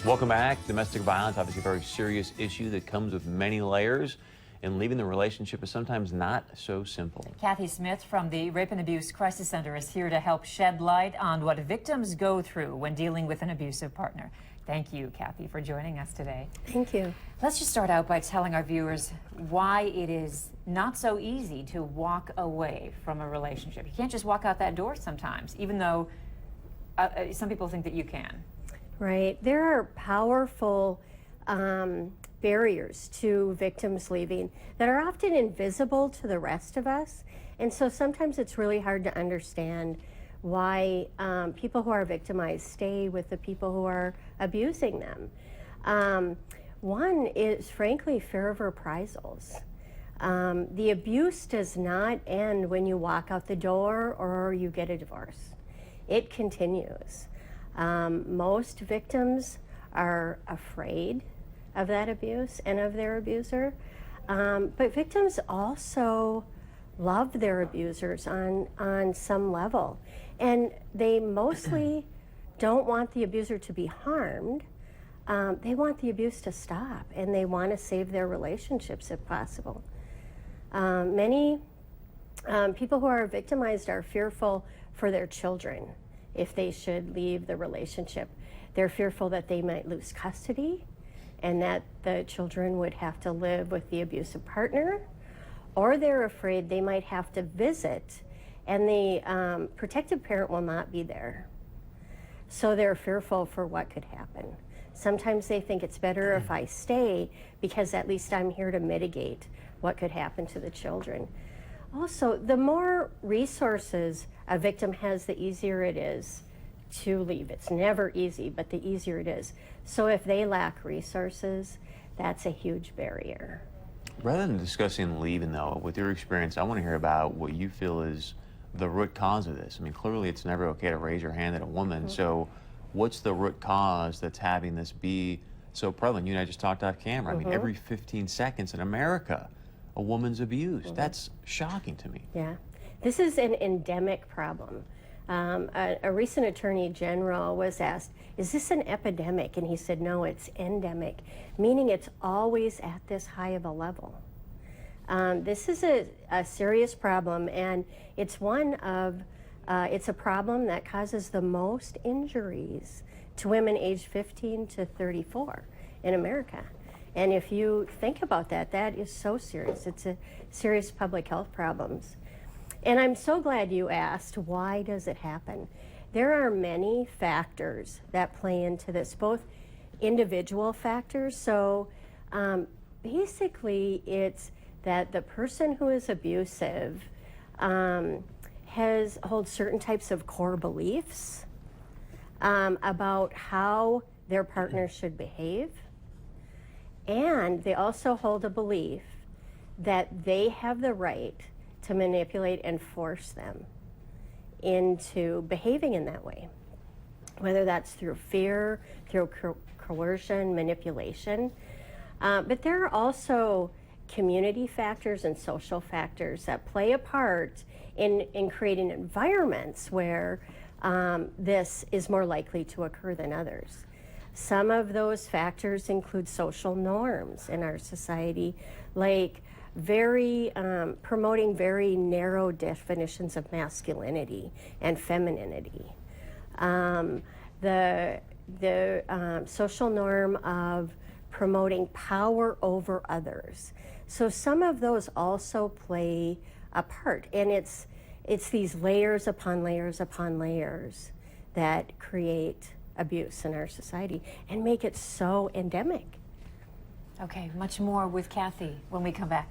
Welcome back. Domestic violence, obviously a very serious issue that comes with many layers, and leaving the relationship is sometimes not so simple. Kathy Smith from the Rape and Abuse Crisis Center is here to help shed light on what victims go through when dealing with an abusive partner. Thank you, Kathy, for joining us today. Thank you. Let's just start out by telling our viewers why it is not so easy to walk away from a relationship. You can't just walk out that door sometimes, even though some people think that you can. Right. There are powerful barriers to victims leaving that are often invisible to the rest of us. And so sometimes it's really hard to understand why people who are victimized stay with the people who are abusing them. One is, frankly, fear of reprisals. The abuse does not end when you walk out the door or you get a divorce. It continues. Most victims are afraid of that abuse and of their abuser, but victims also love their abusers on some level, and they mostly don't want the abuser to be harmed. They want the abuse to stop, and they want to save their relationships if possible. Many people who are victimized are fearful for their children if they should leave the relationship. They're fearful that they might lose custody and that the children would have to live with the abusive partner, or they're afraid they might have to visit and the protective parent will not be there. So they're fearful for what could happen. Sometimes they think it's better if I stay because at least I'm here to mitigate what could happen to the children. Also, the more resources a victim has, the easier it is to leave. It's never easy, but the easier it is. So if they lack resources, that's a huge barrier. Rather than discussing leaving, though, with your experience, I want to hear about what you feel is the root cause of this. I mean, clearly it's never okay to raise your hand at a woman. So what's the root cause that's having this be so prevalent? You and I just talked off camera. I mean, every 15 seconds in America, a woman's abused. That's shocking to me. Yeah, this is an endemic problem. A recent attorney general was asked, is this an epidemic? And he said, no, it's endemic, meaning it's always at this high of a level. This is a serious problem, and it's it's a problem that causes the most injuries to women aged 15 to 34 in America. And if you think about that, that is so serious. It's a serious public health problems. And I'm so glad you asked, why does it happen? There are many factors that play into this, both individual factors. So basically it's that the person who is abusive holds certain types of core beliefs about how their partner should behave. And they also hold a belief that they have the right to manipulate and force them into behaving in that way, whether that's through fear, through coercion, manipulation. But there are also community factors and social factors that play a part in creating environments where this is more likely to occur than others. Some of those factors include social norms in our society, like promoting very narrow definitions of masculinity and femininity. The social norm of promoting power over others. So some of those also play a part, and it's these layers upon layers upon layers that create abuse in our society and make it so endemic. Okay, much more with Kathy when we come back.